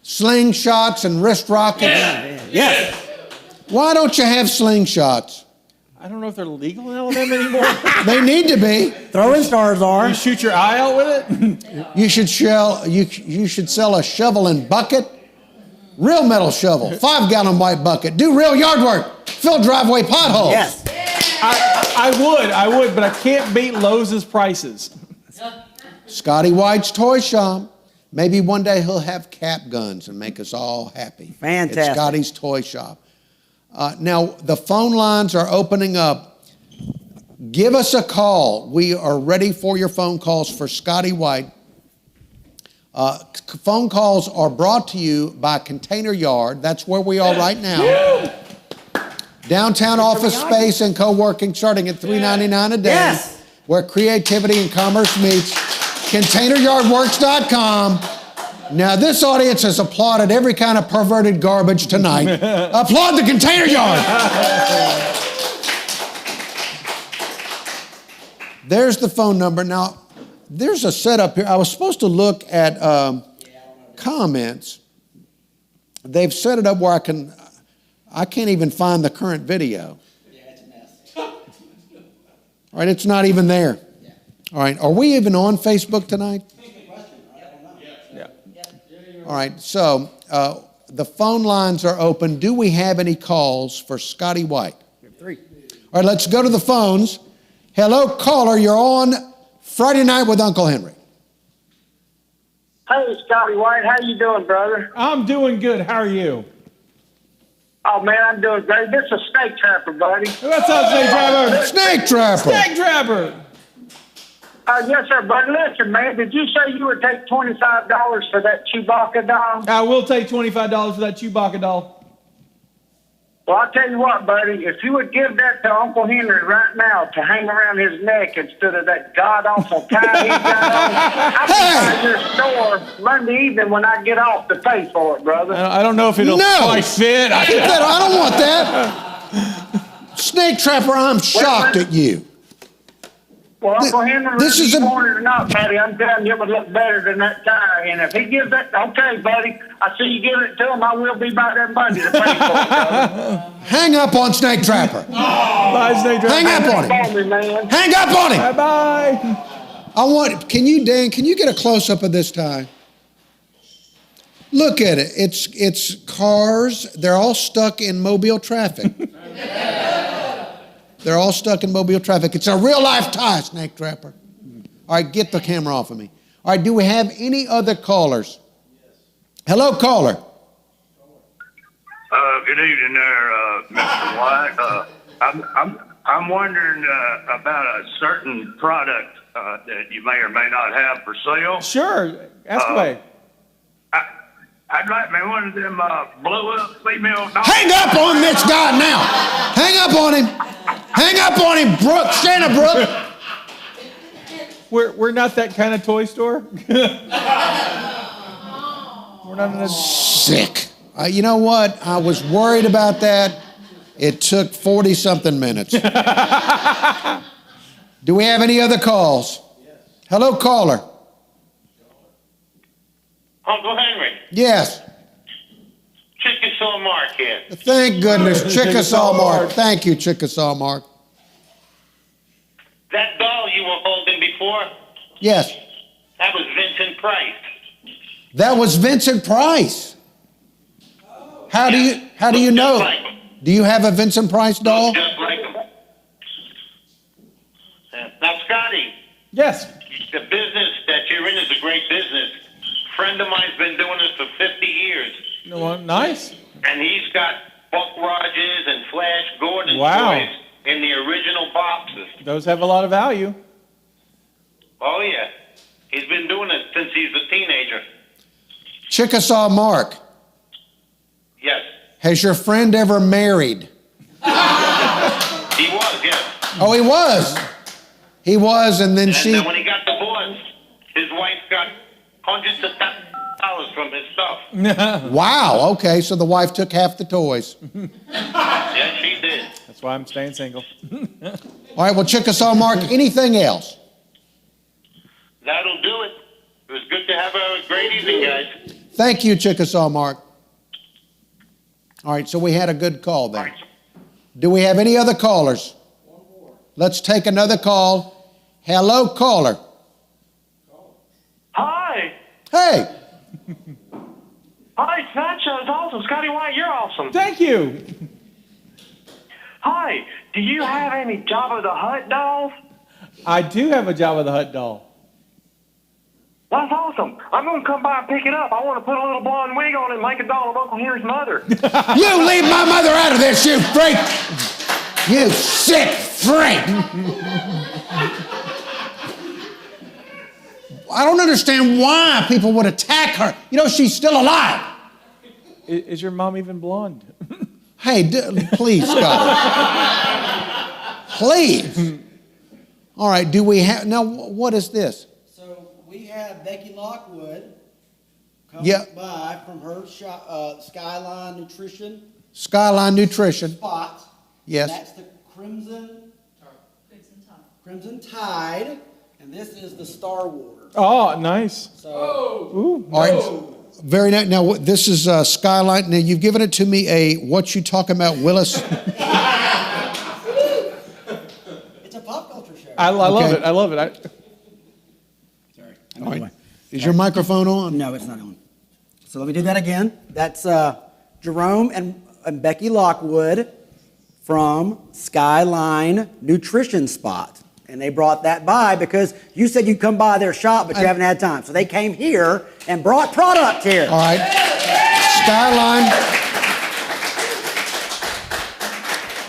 A: Slingshots and wrist rockets.
B: Yes.
A: Why don't you have slingshots?
C: I don't know if they're legal in Alabama anymore.
A: They need to be.
B: Throwing stars are.
C: You shoot your eye out with it?
A: You should sell a shovel and bucket. Real metal shovel, 5-gallon white bucket. Do real yard work. Fill driveway potholes.
B: Yes.
C: I would, but I can't beat Lowe's prices.
A: Scotty White's Toy Shop. Maybe one day he'll have cap guns and make us all happy.
B: Fantastic.
A: It's Scotty's Toy Shop. Now, the phone lines are opening up. Give us a call. We are ready for your phone calls for Scotty White. Phone calls are brought to you by Container Yard. That's where we are right now. Downtown office space and co-working starting at $3.99 a day.
B: Yes.
A: Where creativity and commerce meets. ContainerYardWorks.com. Now, this audience has applauded every kind of perverted garbage tonight. Applaud the Container Yard. There's the phone number. Now, there's a setup here. I was supposed to look at comments. They've set it up where I can't even find the current video.
B: Yeah, it's a mess.
A: All right, it's not even there. All right, are we even on Facebook tonight?
C: Yeah.
A: All right, so the phone lines are open. Do we have any calls for Scotty White?
B: We have 3.
A: All right, let's go to the phones. Hello, caller, you're on Friday Night with Uncle Henry.
E: Hey, Scotty White, how you doing, brother?
C: I'm doing good. How are you?
E: Oh, man, I'm doing great. This is a snake trapper, buddy.
C: What's up, Snake Trapper?
A: Snake Trapper.
C: Snake Trapper.
E: Yes, sir, buddy. Listen, man, did you say you would take $25 for that Chewbacca doll?
C: I will take $25 for that Chewbacca doll.
E: Well, I'll tell you what, buddy. If you would give that to Uncle Henry right now to hang around his neck instead of that god-awful tie he got on, I'll be by your store Monday evening when I get off to pay for it, brother.
C: I don't know if it'll quite fit.
A: Keep that. I don't want that. Snake Trapper, I'm shocked at you.
E: Well, Uncle Henry,
A: this is
E: whether you
A: a-
E: want it or not, buddy, I'm telling you, it would look better than that tie. And if he gives that, okay, buddy, I see you giving it to him. I will be by there Monday to pay for it, brother.
A: Hang up on Snake Trapper.
C: Bye, Snake Trapper.
A: Hang up on him.
E: Call me, man.
A: Hang up on him.
C: Bye-bye.
A: Dan, can you get a close-up of this tie? Look at it. It's cars. They're all stuck in Mobile traffic. They're all stuck in Mobile traffic. It's a real-life tie, Snake Trapper. All right, get the camera off of me. All right, do we have any other callers? Hello, caller.
F: Good evening there, Mr. White. I'm wondering about a certain product that you may or may not have for sale.
C: Sure. Ask away.
F: I'd like me one of them blow-up female dogs.
A: Hang up on this guy now. Hang up on him. Hang up on him, Brooke. Shanna Brooke.
C: We're not that kind of toy store. We're not in a...
A: Sick. You know what? I was worried about that. It took 40-something minutes. Do we have any other calls? Yes. Hello, caller.
G: Uncle Henry.
A: Yes.
G: Chickasaw Mark here.
A: Thank goodness, Chickasaw Mark. Thank you, Chickasaw Mark.
G: That doll you were holding before,
A: Yes.
G: that was Vincent Price.
A: That was Vincent Price. How do you
G: Looked
A: know?
G: just like him.
A: Do you have a Vincent Price doll?
G: Looked just like him. Now, Scotty,
C: Yes.
G: the business that you're in is a great business. A friend of mine's been doing this for 50 years,
C: No one. Nice.
G: and he's got Buck Rogers and Flash Gordon
C: Wow.
G: toys in the original boxes.
C: Those have a lot of value.
G: Oh, yeah. He's been doing it since he's a teenager.
A: Chickasaw Mark,
G: Yes.
A: has your friend ever married?
G: He was, yes.
A: Oh, he was. He was, and then
G: And
A: she.
G: then when he got divorced, his wife got hundreds of dollars from his stuff.
A: Wow. Okay, so the wife took half the toys.
G: Yes, she did.
C: That's why I'm staying single.
A: All right. Well, Chickasaw Mark. Anything else?
G: That'll do it. It was good to have a great evening, guys.
A: Thank you, Chickasaw Mark. All right. So we had a good call
G: All
A: there.
G: right.
A: Do we have any other callers? Let's take another call. Hello, caller.
H: Hi.
A: Hey.
H: Hi, that show's awesome. Scotty White, you're awesome.
C: Thank you.
H: Hi. Do you have any Jabba the Hutt dolls?
C: I do have a Jabba the Hutt doll.
H: That's awesome. I'm going to come by and pick it up. I want to put a little blonde wig on it and make a doll of Uncle Henry's mother.
A: You leave my mother out of this, you freak! You sick freak! I don't understand why people would attack her. You know, she's still alive.
C: Is your mom even blonde?
A: Hey, please, Scotty. Please. All right, do we have, now what is this?
B: So we have Becky Lockwood coming
A: Yeah.
B: by from her shop, Skyline Nutrition
A: Skyline Nutrition.
B: Spot.
A: Yes.
B: And that's the Crimson Tide, and this is the Star Wars.
C: Oh, nice.
B: So
C: Ooh.
A: All right. Very nice. Now, this is Skyline. Now, you've given it to me a What You Talking About, Willis?
B: it's a pop culture show.
C: I love
A: Okay.
C: it. I love it.
B: Sorry.
A: All right. Is your microphone on?
B: No, it's not on. So let me do that again. That's Jerome and Becky Lockwood from Skyline Nutrition Spot. And they brought that by because you said you'd come by their shop, but you haven't had time. So they came here and brought product here.
A: All right. Skyline.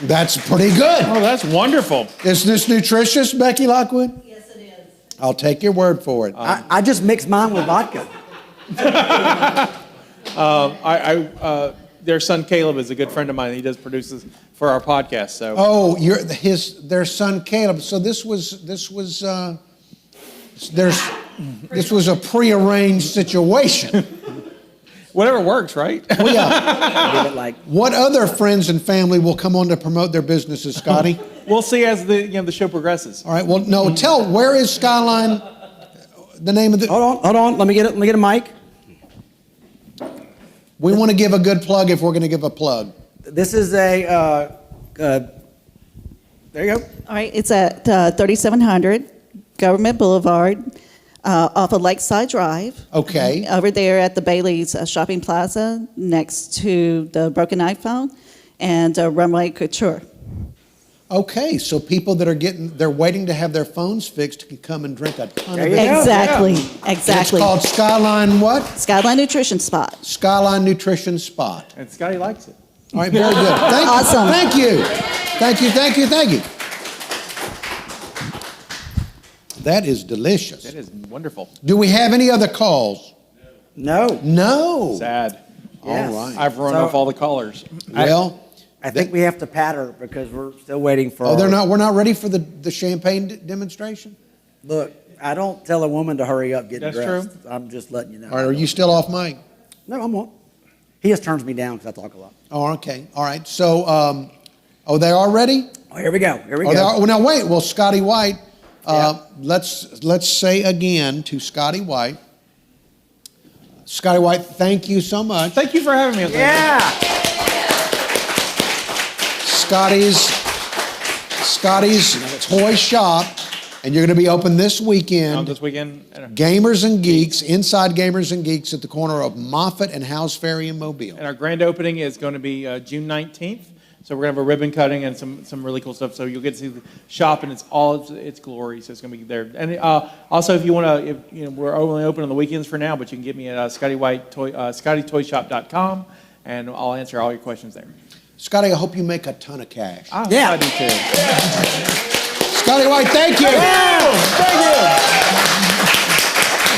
A: That's pretty good.
C: Oh, that's wonderful.
A: Is this nutritious, Becky Lockwood?
D: Yes, it is.
A: I'll take your word for it.
B: I just mixed mine with vodka.
C: Their son Caleb is a good friend of mine. He does produces for our podcast. So
A: Oh, their son Caleb. So this was a prearranged situation.
C: whatever works, right?
A: Well, yeah.
B: Give it like
A: What other friends and family will come on to promote their businesses, Scotty?
C: We'll see as the show progresses.
A: All right. Well, no. Where is Skyline? The name of the.
B: hold on. Let me get a mic.
A: We want to give a good plug if we're going to give a plug.
B: This is there you go.
I: All right, it's at 3700 Government Boulevard, off of Lakeside Drive.
A: Okay.
I: Over there at the Bailey's Shopping Plaza, next to the Broken iPhone and Runway Couture.
A: Okay. So people that they're waiting to have their phones fixed can come and drink a ton of
B: There you
A: it.
B: go.
I: Exactly,
A: It's
I: exactly.
A: called Skyline what?
I: Skyline Nutrition Spot.
A: Skyline Nutrition Spot.
C: And Scotty likes it.
A: All right, very good. Thank
I: Awesome.
A: you. Thank you. Thank you. Thank you. Thank you. That is delicious.
C: It is wonderful.
A: Do we have any other calls?
B: No.
A: No.
C: Sad.
B: Yes.
A: All right.
C: I've run
B: So-
C: off all the callers.
A: Well,
B: I think we have to pat her because we're still waiting for.
A: we're not ready for the champagne demonstration?
B: Look, I don't tell a woman to hurry up getting
C: That's
B: dressed.
C: true.
B: I'm just letting you know.
A: All right, are you still off mic?
B: No, I'm on. He just turns me down because I talk a lot.
A: Oh, okay. All right. So, they are ready?
B: Oh, here we go. Here we go.
A: Well, now wait. Well, Scotty White,
B: Yeah.
A: let's say again to Scotty White. Scotty White, thank you so much.
C: Thank you for having me.
B: Yeah.
A: Scotty's Toy Shop, and you're going to be open this weekend.
C: This weekend.
A: Gamers and Geeks, inside Gamers and Geeks at the corner of Moffett and House Ferry in Mobile.
C: And our grand opening is going to be June 19th. So we're going to have a ribbon cutting and some really cool stuff. So you'll get to see the shop in its glory. So it's going to be there. And also, if you want to, we're only open on the weekends for now, but you can get me at ScottyToyShop.com, and I'll answer all your questions there.
A: Scotty, I hope you make a ton of cash.
C: I do too.
A: Scotty White, thank you.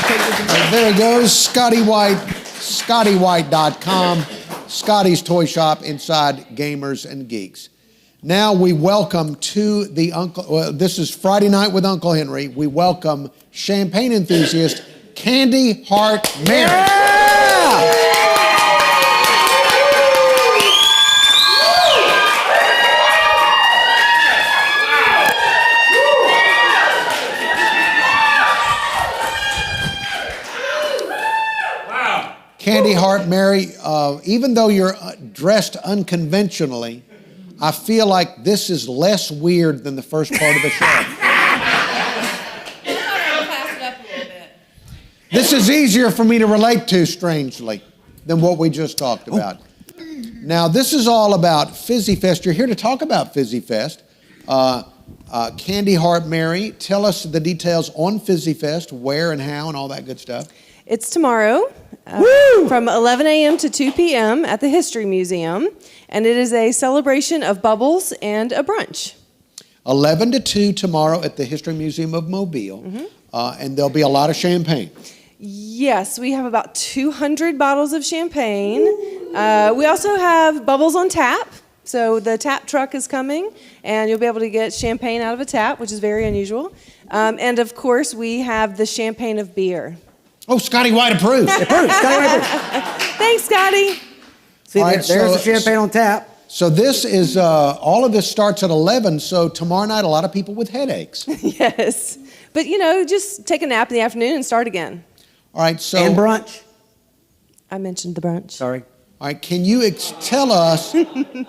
A: Thank you. There it goes, Scotty White, ScottyWhite.com. Scotty's Toy Shop inside Gamers and Geeks. Now we welcome to the this is Friday Night with Uncle Henry. We welcome champagne enthusiast Candy Heart Mary.
B: Yeah!
A: Candy Heart Mary, even though you're dressed unconventionally, I feel like this is less weird than the first part of the show. This is easier for me to relate to, strangely, than what we just talked about. Now, this is all about Fizzy Fest. You're here to talk about Fizzy Fest. Candy Heart Mary, tell us the details on Fizzy Fest, where and how and all that good stuff.
J: It's tomorrow from 11 a.m. to 2 p.m. at the History Museum, and it is a celebration of bubbles and a brunch.
A: 11 to 2 tomorrow at the History Museum of Mobile, and there'll be a lot of champagne.
J: Yes, we have about 200 bottles of champagne. We also have bubbles on tap. So the tap truck is coming, and you'll be able to get champagne out of a tap, which is very unusual. And of course, we have the champagne of beer.
A: Oh, Scotty White approves.
B: Approved. Scotty White approved.
J: Thanks, Scotty.
B: See,
A: All right,
B: there's the champagne on tap.
A: So this is, all of this starts at 11, so tomorrow night a lot of people with headaches.
J: Yes. But, just take a nap in the afternoon and start again.
A: All right, so...
B: And brunch.
J: I mentioned the brunch.
B: Sorry.
A: All right, can you tell us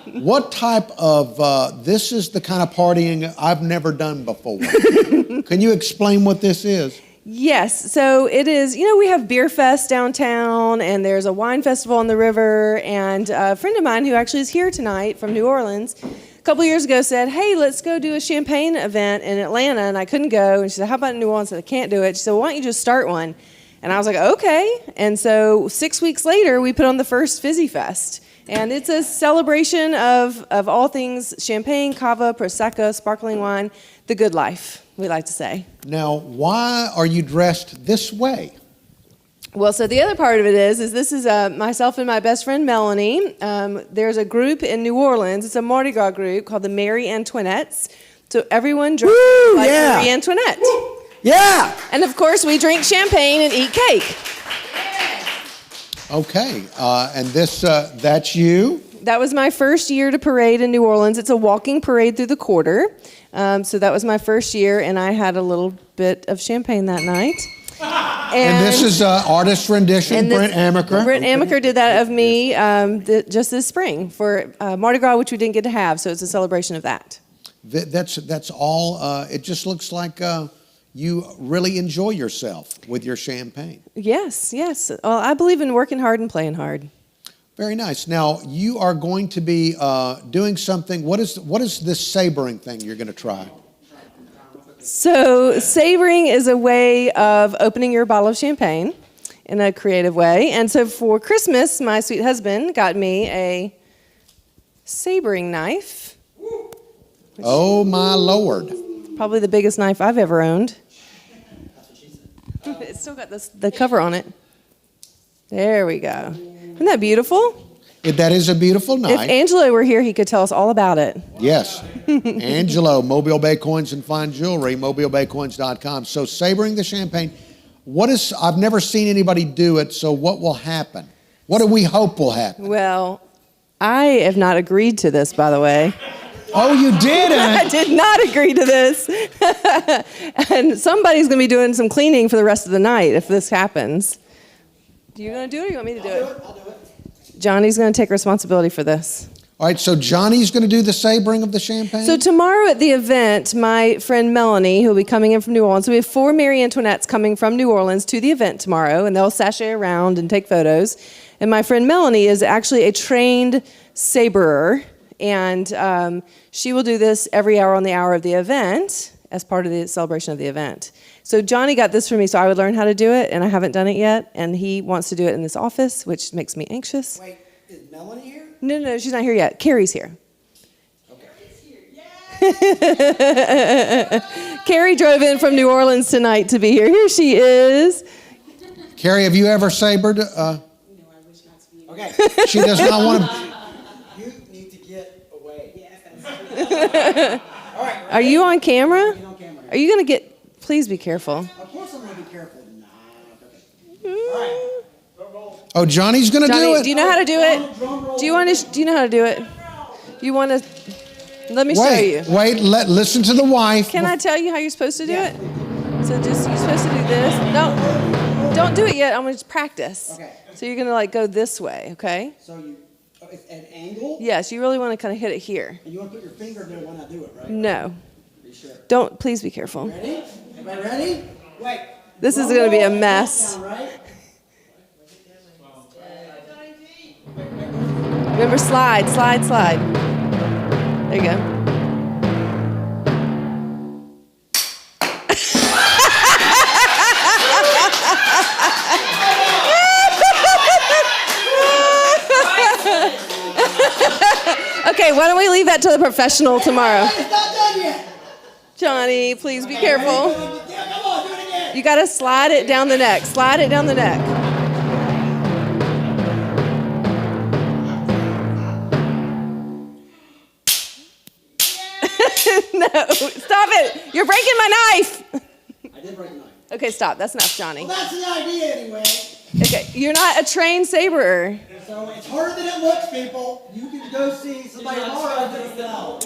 A: what type of, this is the kind of partying I've never done before. Can you explain what this is?
J: Yes, so it is, we have Beer Fest downtown, and there's a wine festival on the river, and a friend of mine who actually is here tonight from New Orleans, a couple years ago said, hey, let's go do a champagne event in Atlanta, and I couldn't go, and she said, how about in New Orleans? I said, I can't do it. She said, well, why don't you just start one? And I was like, okay, and so 6 weeks later, we put on the first Fizzy Fest. And it's a celebration of all things champagne, cava, prosecco, sparkling wine, the good life, we like to say.
A: Now, why are you dressed this way?
J: Well, so the other part of it is this is myself and my best friend Melanie. There's a group in New Orleans. It's a Mardi Gras group called the Marie Antoinettes. So everyone dresses like Marie Antoinette.
B: Yeah.
J: And of course, we drink champagne and eat cake.
A: Okay, and this, that's you?
J: That was my first year to parade in New Orleans. It's a walking parade through the quarter. So that was my first year, and I had a little bit of champagne that night.
A: And this is artist rendition, Brent Amaker.
J: Brent Amaker did that of me just this spring for Mardi Gras, which we didn't get to have, so it's a celebration of that.
A: That's all, it just looks like you really enjoy yourself with your champagne.
J: Yes. Well, I believe in working hard and playing hard.
A: Very nice. Now, you are going to be doing something. What is this sabering thing you're going to try?
J: So sabering is a way of opening your bottle of champagne in a creative way. And so for Christmas, my sweet husband got me a sabering knife.
A: Oh, my Lord.
J: Probably the biggest knife I've ever owned. It's still got the cover on it. There we go. Isn't that beautiful?
A: That is a beautiful knife.
J: If Angelo were here, he could tell us all about it.
A: Yes. Angelo, Mobile Bay Coins and Fine Jewelry, mobilebaycoins.com. So sabering the champagne, I've never seen anybody do it, so what will happen? What do we hope will happen?
J: Well, I have not agreed to this, by the way.
A: Oh, you didn't?
J: I did not agree to this. And somebody's going to be doing some cleaning for the rest of the night if this happens. Do you going to do it or you want me to do it?
B: I'll do it.
J: Johnny's going to take responsibility for this.
A: All right, so Johnny's going to do the sabering of the champagne?
J: So tomorrow at the event, my friend Melanie, who will be coming in from New Orleans, so we have 4 Marie Antoinettes coming from New Orleans to the event tomorrow, and they'll sashay around and take photos. And my friend Melanie is actually a trained saberer, and she will do this every hour on the hour of the event as part of the celebration of the event. So Johnny got this for me so I would learn how to do it, and I haven't done it yet, and he wants to do it in this office, which makes me anxious.
B: Wait, is Melanie here?
J: No, she's not here yet. Carrie's here.
B: Okay.
J: Carrie drove in from New Orleans tonight to be here. Here she is.
A: Carrie, have you ever sabered?
B: No, I wish not to be. Okay.
A: She does not want to.
B: You need to get away. Yes, All right.
J: Are you on camera?
B: Get on camera.
J: Are you going to get... Please be careful.
B: Of course I'm going to be careful. Nah, okay. All right.
A: Oh, Johnny's going to do
J: Johnny,
A: it?
J: do you know how to do it? Do you know how to do it? You want to... Let me show you.
A: Wait, listen to the wife.
J: Can I tell you how you're supposed to do it? So you're supposed to do this. No, don't do it yet. I'm going to practice.
B: Okay.
J: So you're going to go this way, okay?
B: So it's an angle?
J: Yes, you really want to kind of hit it here.
B: And you want to put your finger there when I do it, right?
J: No.
B: Be sure.
J: Don't, please be careful.
B: Ready? Everybody ready? Wait.
J: This is going to be a mess.
B: Down, right?
J: Remember, slide. There you go. Okay, why don't we leave that to the professional tomorrow?
B: It's not done yet.
J: Johnny, please be careful.
B: Yeah, come on, do it again.
J: You got to slide it down the neck. Slide it down the neck. No, stop it. You're breaking my knife.
B: I did break a knife.
J: Okay, stop. That's enough, Johnny.
B: Well, that's the idea anyway.
J: Okay, you're not a trained saberer.
B: So it's harder than it looks, people. You can go see somebody tomorrow and do it now.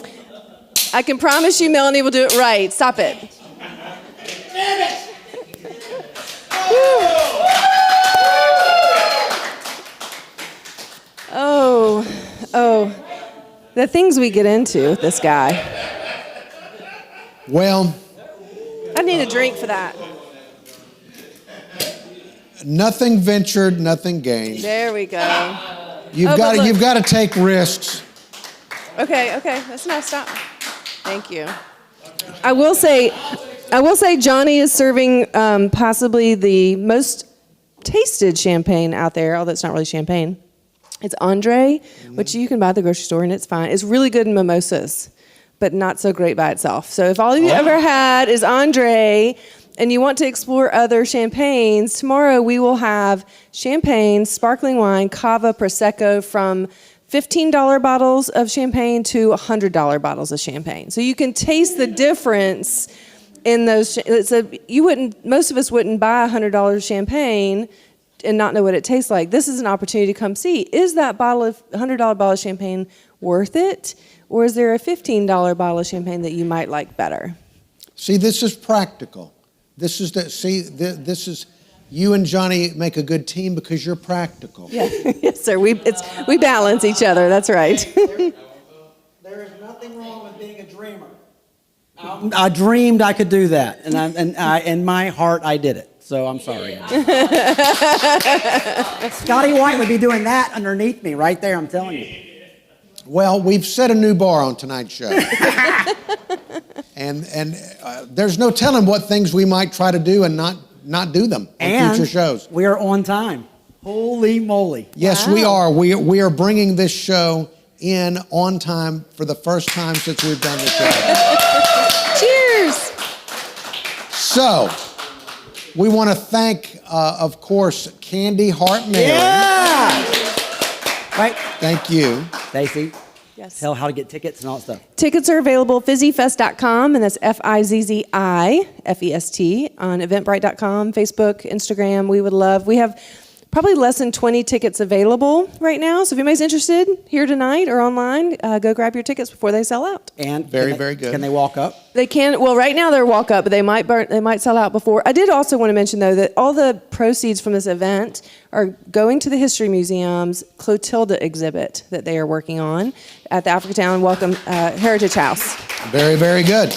J: I can promise you Melanie will do it right. Stop it.
B: Damn it!
J: Oh, the things we get into with this guy.
A: Well,
J: I need a drink for that.
A: nothing ventured, nothing gained.
J: There we go.
A: You've got to take risks.
J: Okay, that's enough. Stop. Thank you. I will say, Johnny is serving possibly the most tasted champagne out there, although it's not really champagne. It's Andre, which you can buy at the grocery store, and it's fine. It's really good in mimosas, but not so great by itself. So if all of you ever had is Andre, and you want to explore other champagnes, tomorrow we will have champagne, sparkling wine, cava, prosecco from $15 bottles of champagne to $100 bottles of champagne. So you can taste the difference in those. Most of us wouldn't buy $100 champagne and not know what it tastes like. This is an opportunity to come see, is that $100 bottle of champagne worth it? Or is there a $15 bottle of champagne that you might like better?
A: See, this is practical. This is you and Johnny make a good team because you're practical.
J: Yeah, yes, sir. We balance each other. That's right.
B: There is nothing wrong with being a dreamer. I dreamed I could do that, and in my heart I did it. So I'm sorry. Scotty White would be doing that underneath me right there. I'm telling you.
A: Well, we've set a new bar on tonight's show. and there's no telling what things we might try to do and not do them on future shows.
B: We are on time. Holy moly.
A: Yes, we are. We are bringing this show in on time for the first time since we've done the show.
J: Cheers.
A: So, we want to thank, of course, Candy Hart Mary.
B: Yeah. Right.
A: Thank you.
B: Stacy.
J: Yes.
B: Tell how to get tickets and all that stuff.
J: Tickets are available at fizzyfest.com, and that's FIZZIFEST on eventbrite.com, Facebook, Instagram. We have probably less than 20 tickets available right now. So if anybody's interested here tonight or online, go grab your tickets before they sell out.
B: And
A: Very good.
B: Can they walk up?
J: They can. Well, right now they're walk up, but they might sell out before. I did also want to mention though that all the proceeds from this event are going to the History Museum's Clotilda exhibit that they are working on at the Africatown Welcome Heritage House.
A: Very good.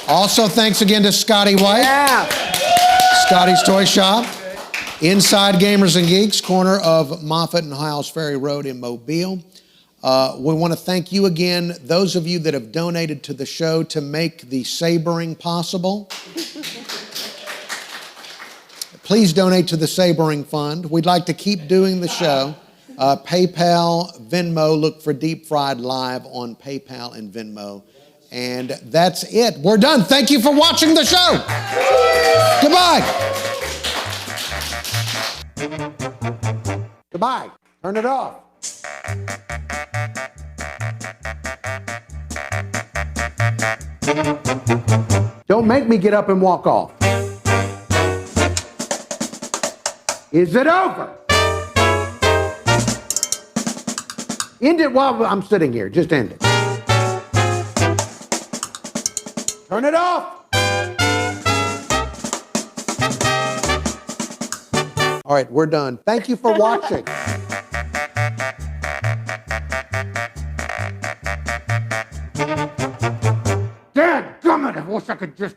A: Also, thanks again to Scotty White.
B: Yeah.
A: Scotty's Toy Shop. Inside Gamers and Geeks, corner of Moffett and Hiles Ferry Road in Mobile. We want to thank you again, those of you that have donated to the show to make the sabering possible. Please donate to the Sabering Fund. We'd like to keep doing the show. PayPal, Venmo, look for Deep Fried Live on PayPal and Venmo. And that's it. We're done. Thank you for watching the show. Goodbye. Goodbye. Turn it off. Don't make me get up and walk off. Is it over? End it while I'm sitting here. Just end it. Turn it off. All right, we're done. Thank you for watching. Dadgummit, I wish I could just...